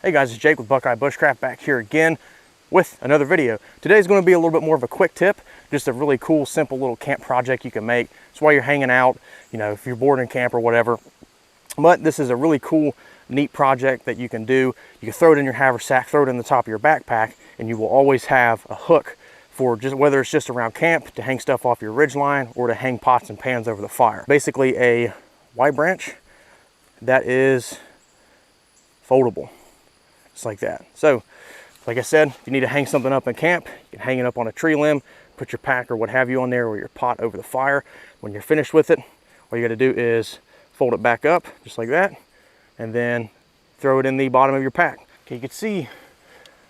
Hey guys, it's Jake with Bushcraft back here again with another video. Today's going to be a little bit more of a quick tip, just a really cool, simple little camp project you can make. It's while you're hanging out, you know, if you're bored in camp or whatever. But this is a really cool, neat project that you can do. You can throw it in your haversack, throw it in the top of your backpack, and you will always have a hook for just whether it's just around camp to hang stuff off your ridge line or to hang pots and pans over the fire. Basically a Y branch that is foldable. Just like that. So, like I said, if you need to hang something up in camp, you can hang it up on a tree limb, put your pack or what have you on there or your pot over the fire. When you're finished with it, all you got to do is fold it back up just like that and then throw it in the bottom of your pack. Okay, you can see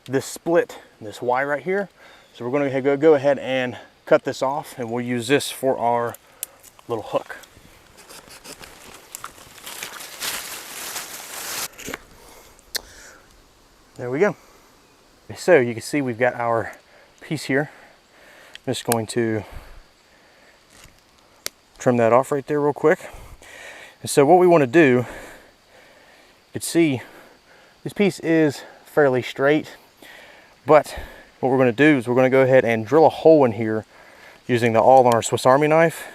this split, this Y right here. So we're going to go ahead and cut this off, and we'll use this for our little hook. There we go. So you can see we've got our piece here. I'm just going to trim that off right there real quick. And so what we want to do, you can see this piece is fairly straight, but what we're going to do is we're going to go ahead and drill a hole in here using the awl on our Swiss Army knife.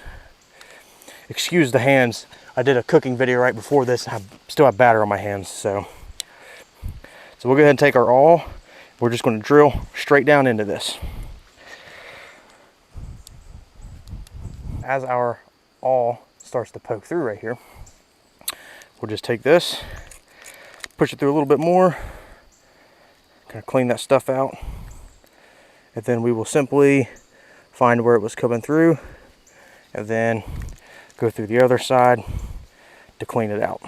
Excuse the hands. I did a cooking video right before this. I still have batter on my hands, so we'll go ahead and take our awl. We're just going to drill straight down into this. As our awl starts to poke through right here, we'll just take this, push it through a little bit more, kind of clean that stuff out, and then we will simply find where it was coming through and then go through the other side to clean it out.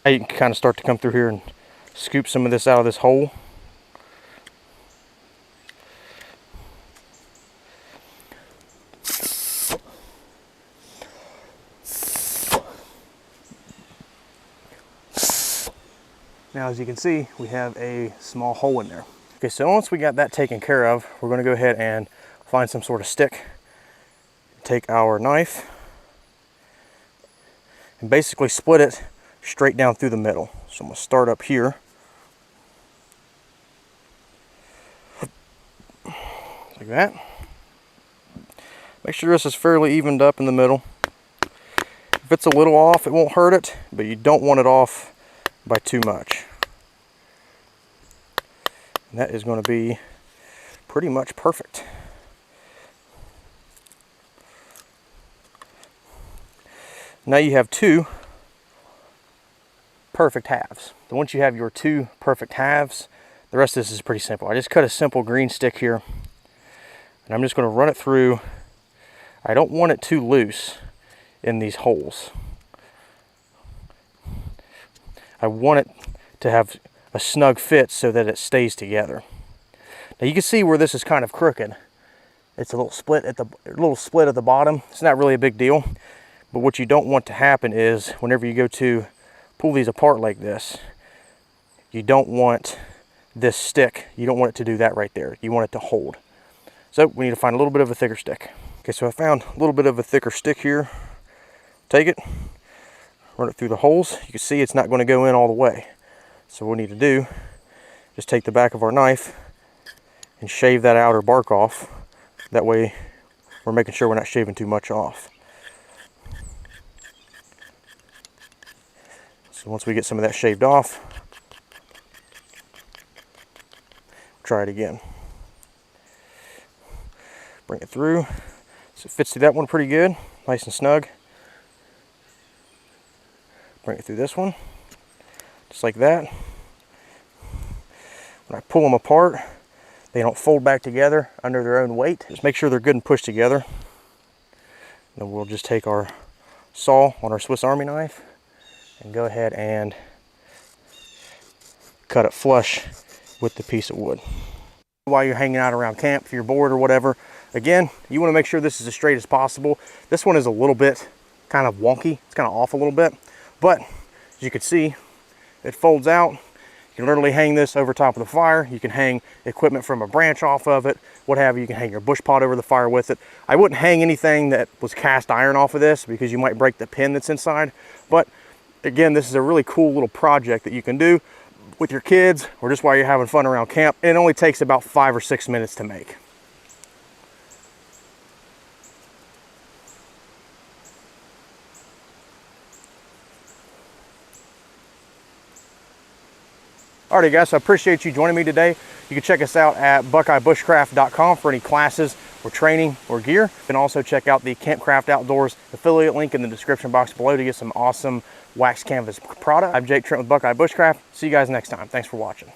Now you can kind of start to come through here and scoop some of this out of this hole. Now, as you can see, we have a small hole in there. Okay, so once we got that taken care of, we're going to go ahead and find some sort of stick. Take our knife and basically split it straight down through the middle. So I'm going to start up here. Like that. Make sure this is fairly evened up in the middle. If it's a little off, it won't hurt it, but you don't want it off by too much. And that is going to be pretty much perfect. Now you have two perfect halves. So once you have your two perfect halves, the rest of this is pretty simple. I just cut a simple green stick here, and I'm just going to run it through. I don't want it too loose in these holes. I want it to have a snug fit so that it stays together. Now you can see where this is kind of crooked. It's a little split at the bottom. It's not really a big deal, but what you don't want to happen is whenever you go to pull these apart like this, you don't want this stick, you don't want it to do that right there. You want it to hold. So we need to find a little bit of a thicker stick. Okay, so I found a little bit of a thicker stick here. Take it, run it through the holes. You can see it's not going to go in all the way. So what we need to do, just take the back of our knife and shave that outer bark off. That way we're making sure we're not shaving too much off. So once we get some of that shaved off, try it again. Bring it through. So it fits through that one pretty good, nice and snug. Bring it through this one, just like that. When I pull them apart, they don't fold back together under their own weight. Just make sure they're good and pushed together. Then we'll just take our saw on our Swiss Army knife and go ahead and cut it flush with the piece of wood. While you're hanging out around camp, if you're bored or whatever, again, you want to make sure this is as straight as possible. This one is a little bit kind of wonky. It's kind of off a little bit, but as you can see, it folds out. You can literally hang this over top of the fire. You can hang equipment from a branch off of it, what have you. You can hang your bush pot over the fire with it. I wouldn't hang anything that was cast iron off of this because you might break the pin that's inside, but Again, this is a really cool little project that you can do with your kids or just while you're having fun around camp. And it only takes about 5 or 6 minutes to make. Alrighty guys, so I appreciate you joining me today. You can check us out at buckeyebushcraft.com for any classes or training or gear. You can also check out the Campcraft Outdoors affiliate link in the description box below to get some awesome wax canvas product. I'm Jake Trent with Buckeye Bushcraft. See you guys next time. Thanks for watching.